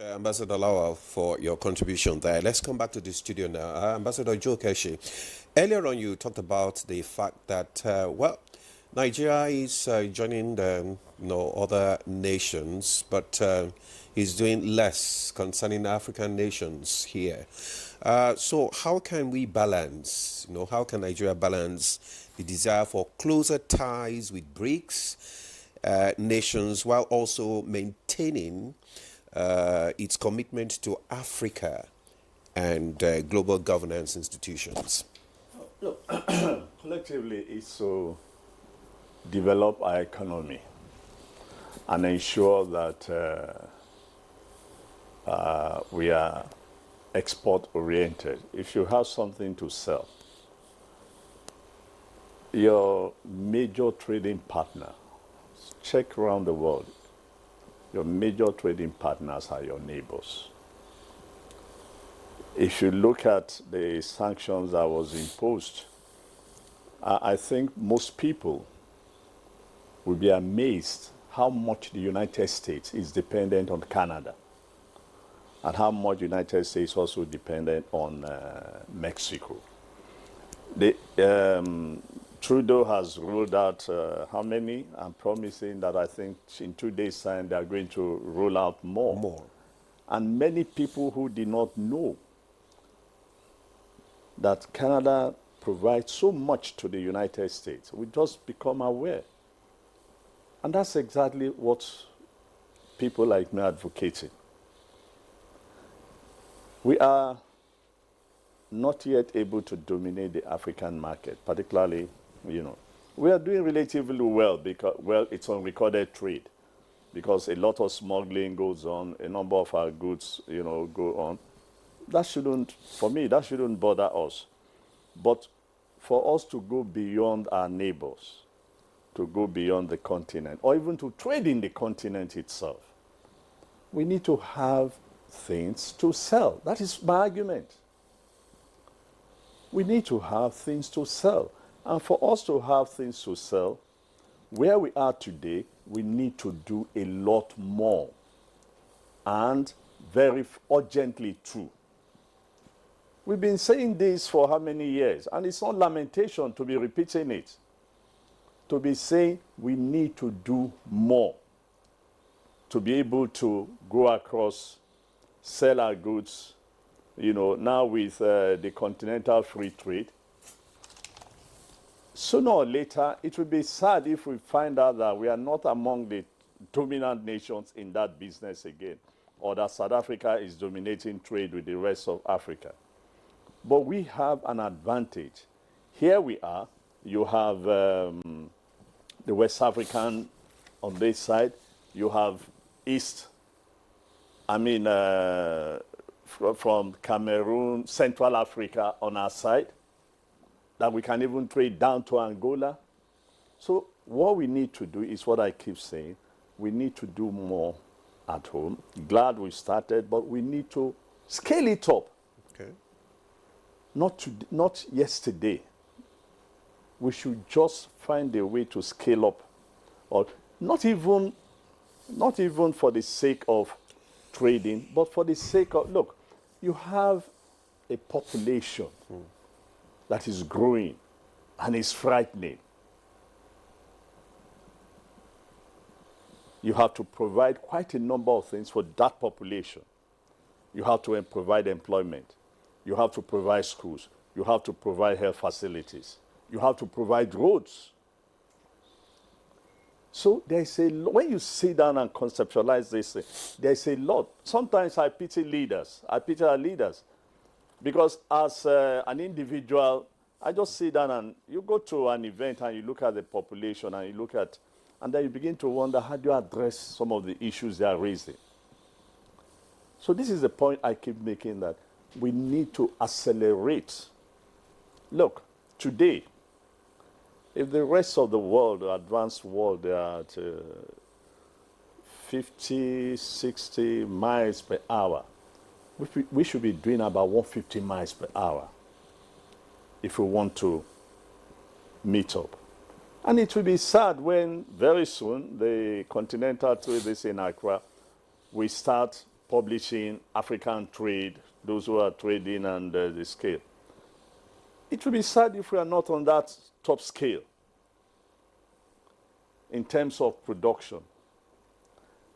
Ambassador Lawal, for your contribution there. Let's come back to the studio now. Ambassador Joe Keshi, earlier on you talked about the fact that, Nigeria is joining other nations, but is doing less concerning African nations here. So how can we balance, how can Nigeria balance the desire for closer ties with BRICS nations while also maintaining its commitment to Africa and global governance institutions? Look, collectively, it's to develop our economy and ensure that we are export-oriented. If you have something to sell, your major trading partner, check around the world, your major trading partners are your neighbors. If you look at the sanctions that was imposed, I think most people will be amazed how much the United States is dependent on Canada and how much the United States also dependent on Mexico. Trudeau has ruled out how many? I'm promising that I think in 2 days' time they are going to roll out more. And many people who did not know that Canada provides so much to the United States, we just become aware. And that's exactly what people like me are advocating. We are not yet able to dominate the African market, particularly, we are doing relatively well because, it's on recorded trade because a lot of smuggling goes on, a number of our goods, go on. That shouldn't bother us. But for us to go beyond our neighbors, to go beyond the continent, or even to trade in the continent itself, we need to have things to sell. That is my argument. We need to have things to sell. And for us to have things to sell, where we are today, we need to do a lot more. And very urgently too. We've been saying this for how many years? And it's not lamentation to be repeating it. To be saying we need to do more to be able to go across, sell our goods, now with the continental free trade. Sooner or later, it will be sad if we find out that we are not among the dominant nations in that business again, or that South Africa is dominating trade with the rest of Africa. But we have an advantage. Here we are. You have the West African on this side. You have from Cameroon, Central Africa on our side, that we can even trade down to Angola. So what we need to do is what I keep saying. We need to do more at home. Glad we started, but we need to scale it up. Okay. Not yesterday. We should just find a way to scale up, or not even for the sake of trading, but for the sake of, look, you have a population that is growing and is frightening. You have to provide quite a number of things for that population. You have to provide employment. You have to provide schools. You have to provide health facilities. You have to provide roads. So when you sit down and conceptualize this, there's a lot. Sometimes I pity leaders. I pity our leaders. Because as an individual, I just sit down and you go to an event and you look at the population and then you begin to wonder, how do you address some of the issues they are raising? So this is the point I keep making, that we need to accelerate. Look, today, if the rest of the world, the advanced world, they are at 50, 60 miles per hour, we should be doing about 150 miles per hour if we want to meet up. And it will be sad when very soon the continental trade is in Accra, we start publishing, African trade, those who are trading, and the scale. It will be sad if we are not on that top scale in terms of production.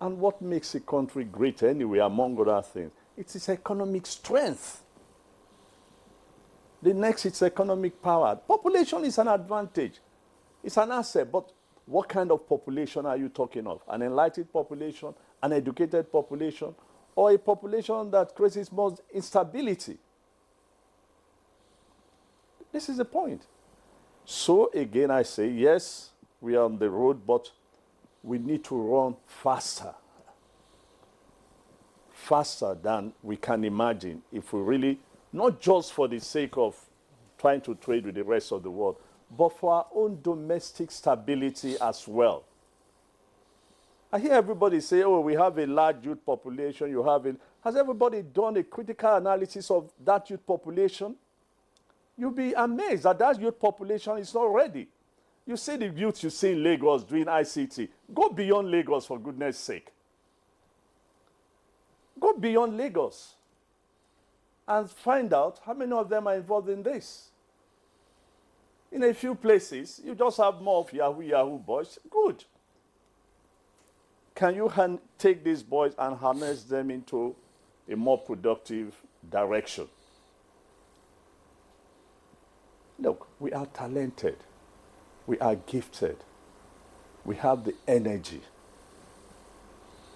And what makes a country great anyway, among other things, it's its economic strength. The next, it's economic power. Population is an advantage. It's an asset, but what kind of population are you talking of? An enlightened population, an educated population, or a population that creates more instability? This is the point. So again, I say, yes, we are on the road, but we need to run faster. Faster than we can imagine if we really, not just for the sake of trying to trade with the rest of the world, but for our own domestic stability as well. I hear everybody say, oh, we have a large youth population, you have it. Has everybody done a critical analysis of that youth population? You'll be amazed that that youth population is not ready. You see the youth you see in Lagos doing ICT. Go beyond Lagos, for goodness sake. Go beyond Lagos and find out how many of them are involved in this. In a few places, you just have more of Yahoo boys. Good. Can you take these boys and harness them into a more productive direction? Look, we are talented. We are gifted. We have the energy.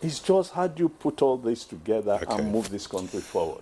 It's just how do you put all this together and move this country forward?